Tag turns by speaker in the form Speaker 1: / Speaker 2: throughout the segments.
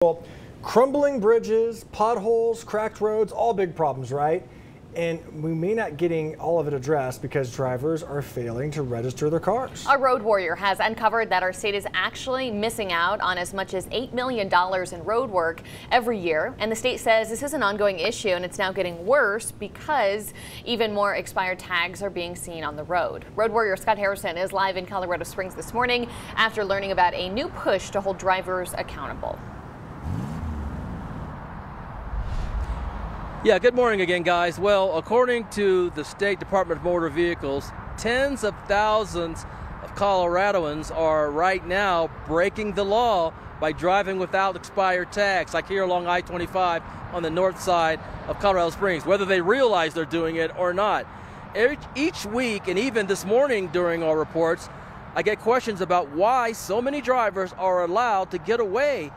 Speaker 1: Well, crumbling bridges, potholes, cracked roads, all big problems, right? And we may not getting all of it addressed because drivers are failing to register their cars.
Speaker 2: Our road warrior has uncovered that our state is actually missing out on as much as $8 million in road work every year. And the state says this is an ongoing issue and it's now getting worse because even more expired tags are being seen on the road. Road warrior Scott Harrison is live in Colorado Springs this morning after learning about a new push to hold drivers accountable.
Speaker 3: Yeah, good morning again, guys. Well, according to the State Department of Motor Vehicles, tens of thousands of Coloradoans are right now breaking the law by driving without expired tags, like here along I-25 on the north side of Colorado Springs, whether they realize they're doing it or not. Each week, and even this morning during our reports, I get questions about why so many drivers are allowed to get away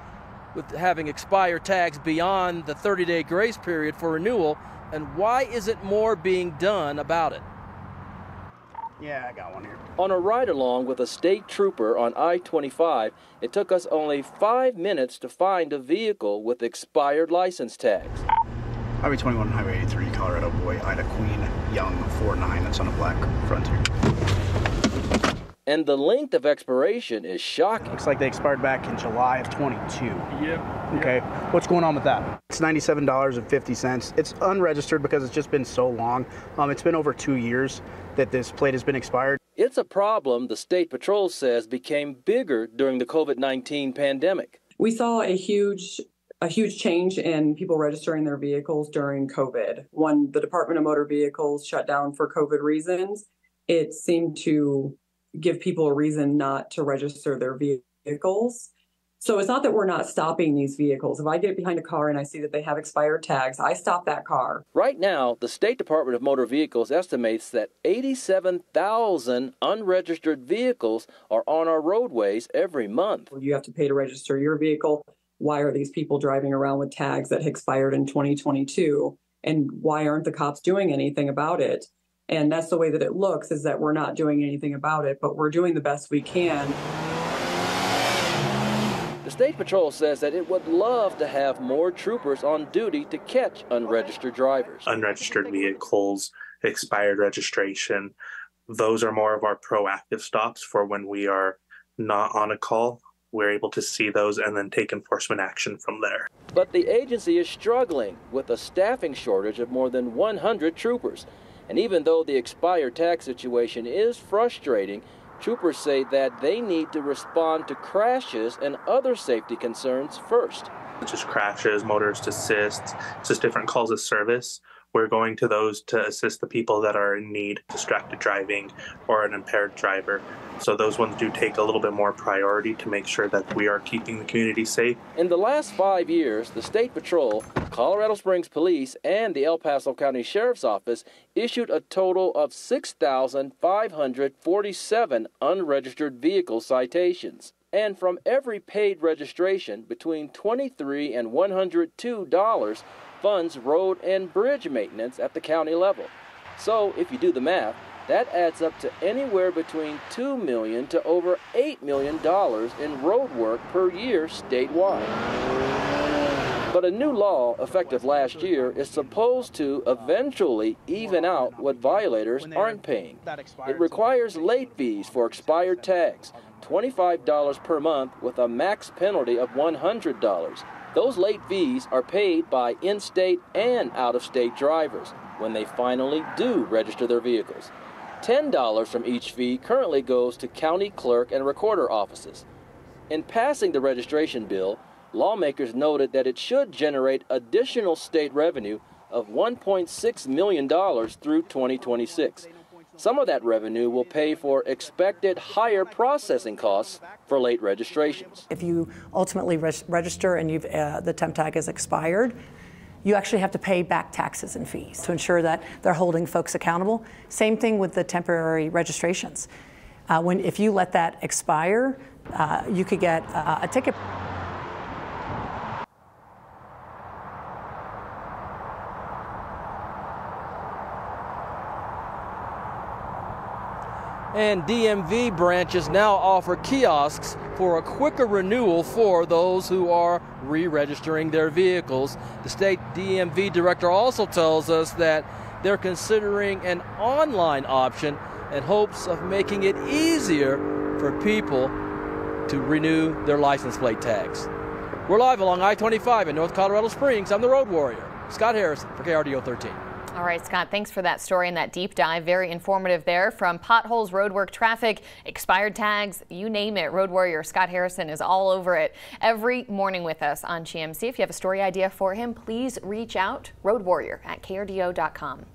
Speaker 3: with having expired tags beyond the 30-day grace period for renewal, and why isn't more being done about it?
Speaker 4: Yeah, I got one here.
Speaker 3: On a ride-along with a state trooper on I-25, it took us only 5 minutes to find a vehicle with expired license tags.
Speaker 4: Highway 21, Highway 83, Colorado boy, Ida Queen, Young, 49, that's on a black Frontier.
Speaker 3: And the length of expiration is shocking.
Speaker 4: Looks like they expired back in July of 22.
Speaker 3: Yep.
Speaker 4: Okay, what's going on with that? It's $97.50. It's unregistered because it's just been so long. It's been over 2 years that this plate has been expired.
Speaker 3: It's a problem the State Patrol says became bigger during the COVID-19 pandemic.
Speaker 5: We saw a huge change in people registering their vehicles during COVID. When the Department of Motor Vehicles shut down for COVID reasons, it seemed to give people a reason not to register their vehicles. So it's not that we're not stopping these vehicles. If I get behind a car and I see that they have expired tags, I stop that car.
Speaker 3: Right now, the State Department of Motor Vehicles estimates that 87,000 unregistered vehicles are on our roadways every month.
Speaker 5: You have to pay to register your vehicle. Why are these people driving around with tags that expired in 2022? And why aren't the cops doing anything about it? And that's the way that it looks, is that we're not doing anything about it, but we're doing the best we can.
Speaker 3: The State Patrol says that it would love to have more troopers on duty to catch unregistered drivers.
Speaker 6: Unregistered vehicles, expired registration, those are more of our proactive stops for when we are not on a call. We're able to see those and then take enforcement action from there.
Speaker 3: But the agency is struggling with a staffing shortage of more than 100 troopers. And even though the expired tag situation is frustrating, troopers say that they need to respond to crashes and other safety concerns first.
Speaker 6: Just crashes, motorist assists, just different calls of service. We're going to those to assist the people that are in need, distracted driving or an impaired driver. So those ones do take a little bit more priority to make sure that we are keeping the community safe.
Speaker 3: In the last 5 years, the State Patrol, Colorado Springs Police, and the El Paso County Sheriff's Office issued a total of 6,547 unregistered vehicle citations. And from every paid registration, between $23 and $102 funds road and bridge maintenance at the county level. So if you do the math, that adds up to anywhere between $2 million to over $8 million in road work per year statewide. But a new law, effective last year, is supposed to eventually even out what violators aren't paying. It requires late fees for expired tags, $25 per month with a max penalty of $100. Those late fees are paid by in-state and out-of-state drivers when they finally do register their vehicles. $10 from each fee currently goes to county clerk and recorder offices. In passing the registration bill, lawmakers noted that it should generate additional state revenue of $1.6 million through 2026. Some of that revenue will pay for expected higher processing costs for late registrations.
Speaker 7: If you ultimately register and the temp tag is expired, you actually have to pay back taxes and fees to ensure that they're holding folks accountable. Same thing with the temporary registrations. If you let that expire, you could get a ticket.
Speaker 3: And DMV branches now offer kiosks for a quicker renewal for those who are re-registering their vehicles. The state DMV director also tells us that they're considering an online option in hopes of making it easier for people to renew their license plate tags. We're live along I-25 in North Colorado Springs. I'm the Road Warrior, Scott Harrison for KRDO 13.
Speaker 2: All right, Scott, thanks for that story and that deep dive. Very informative there. From potholes, roadwork, traffic, expired tags, you name it. Road Warrior Scott Harrison is all over it every morning with us on GMC. If you have a story idea for him, please reach out, roadwarrior@krdo.com.